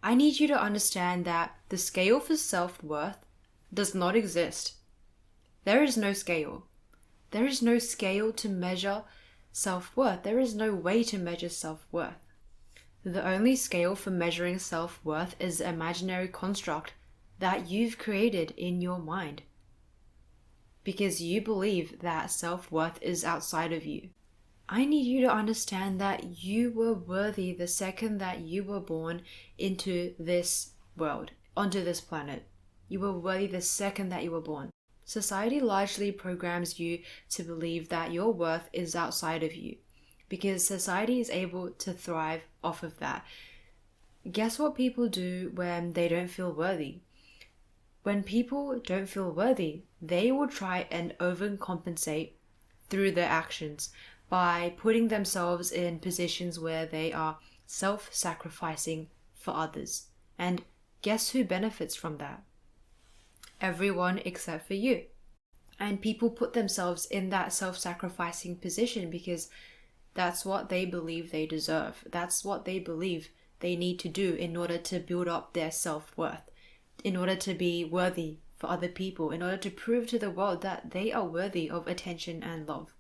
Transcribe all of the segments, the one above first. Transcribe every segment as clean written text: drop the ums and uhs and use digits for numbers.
I need you to understand that the scale for self-worth does not exist. There is no scale. There is no scale to measure self-worth. There is no way to measure self-worth. The only scale for measuring self-worth is the imaginary construct that you've created in your mind. Because you believe that self-worth is outside of you. I need you to understand that you were worthy the second that you were born into this world, onto this planet. You were worthy the second that you were born. Society largely programs you to believe that your worth is outside of you because society is able to thrive off of that. Guess what people do when they don't feel worthy? When people don't feel worthy, they will try and overcompensate through their actions by putting themselves in positions where they are self-sacrificing for others. And guess who benefits from that? Everyone except for you. And people put themselves in that self-sacrificing position because that's what they believe they deserve. That's what they believe they need to do in order to build up their self-worth, in order to be worthy for other people, in order to prove to the world that they are worthy of attention and love.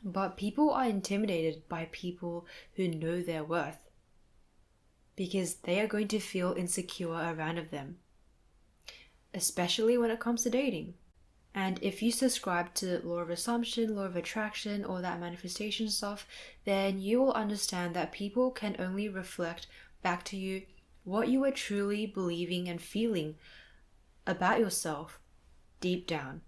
But people are intimidated by people who know their worth because they are going to feel insecure around of them, especially when it comes to dating. And if you subscribe to law of assumption, law of attraction, or that manifestation stuff, then you will understand that people can only reflect back to you what you are truly believing and feeling about yourself deep down.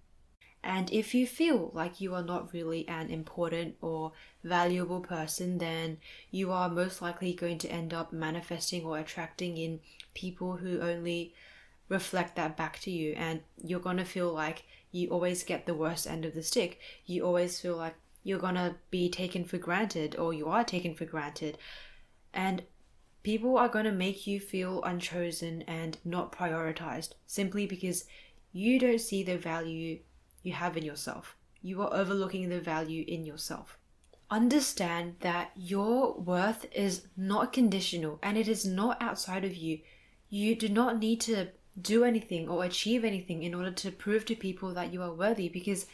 And if you feel like you are not really an important or valuable person, then you are most likely going to end up manifesting or attracting in people who only reflect that back to you. And you're going to feel like you always get the worst end of the stick. You always feel like you're going to be taken for granted, or you are taken for granted. And people are going to make you feel unchosen and not prioritized simply because you don't see the value you have in yourself. You are overlooking the value in yourself. Understand that your worth is not conditional and it is not outside of you. You do not need to do anything or achieve anything in order to prove to people that you are worthy, because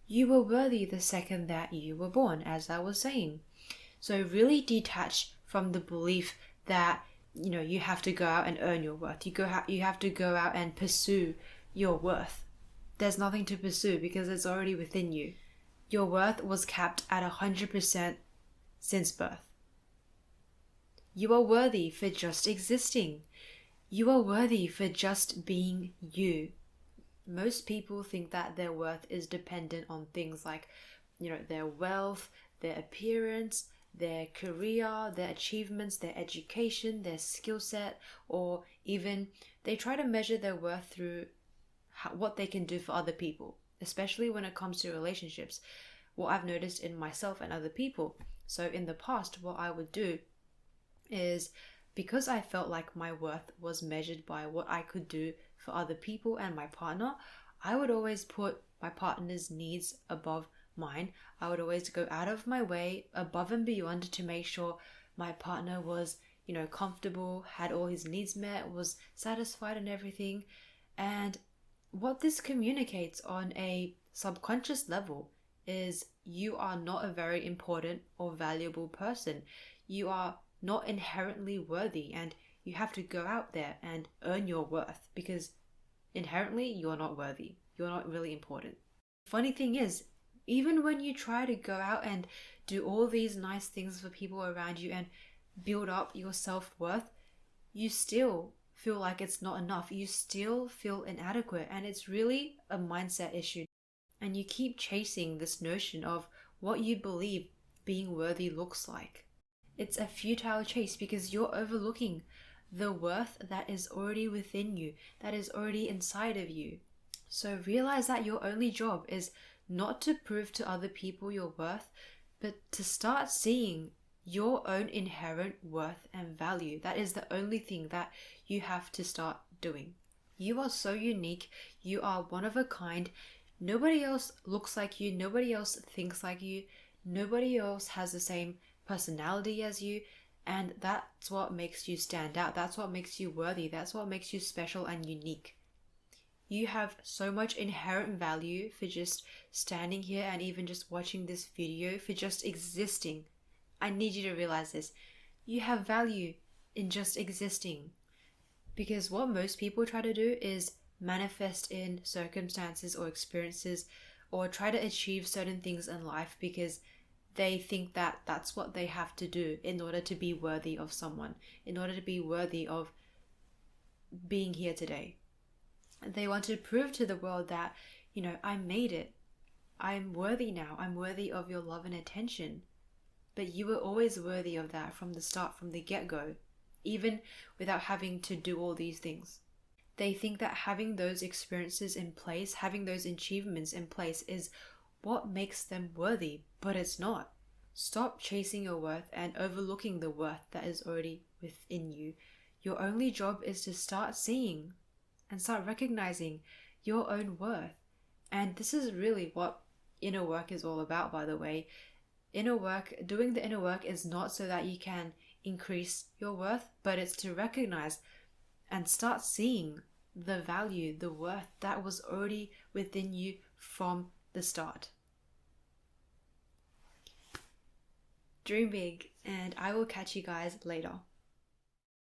you were worthy the second that you were born, as I was saying. So really detach from the belief that you have to go out and earn your worth. You have to go out and pursue your worth. There's nothing to pursue because it's already within you. Your worth was capped at 100% since birth. You are worthy for just existing. You are worthy for just being you. Most people think that their worth is dependent on things like, their wealth, their appearance, their career, their achievements, their education, their skill set, or even they try to measure their worth through what they can do for other people, especially when it comes to relationships. What I've noticed in myself and other people. So in the past, what I would do is, because I felt like my worth was measured by what I could do for other people and my partner, I would always put my partner's needs above mine. I would always go out of my way, above and beyond, to make sure my partner was, comfortable, had all his needs met, was satisfied and everything. And what this communicates on a subconscious level is you are not a very important or valuable person. You are not inherently worthy, and you have to go out there and earn your worth because inherently you're not worthy. You're not really important. Funny thing is, even when you try to go out and do all these nice things for people around you and build up your self-worth, you still feel like it's not enough. You still feel inadequate, and it's really a mindset issue. And you keep chasing this notion of what you believe being worthy looks like. It's a futile chase because you're overlooking the worth that is already within you, that is already inside of you. So realize that your only job is not to prove to other people your worth, but to start seeing your own inherent worth and value. That is the only thing that you have to start doing. You are so unique. You are one of a kind. Nobody else looks like you. Nobody else thinks like you. Nobody else has the same personality as you. And that's what makes you stand out. That's what makes you worthy. That's what makes you special and unique. You have so much inherent value for just standing here and even just watching this video, for just existing. I need you to realize this. You have value in just existing. Because what most people try to do is manifest in circumstances or experiences, or try to achieve certain things in life because they think that that's what they have to do in order to be worthy of someone, in order to be worthy of being here today. They want to prove to the world that, I made it. I'm worthy now. I'm worthy of your love and attention. But you were always worthy of that from the start, from the get-go, even without having to do all these things. They think that having those experiences in place, having those achievements in place is what makes them worthy, but it's not. Stop chasing your worth and overlooking the worth that is already within you. Your only job is to start seeing and start recognizing your own worth. And this is really what inner work is all about, by the way. Doing the inner work is not so that you can increase your worth, but it's to recognize and start seeing the value, the worth that was already within you from the start. Dream big, and I will catch you guys later.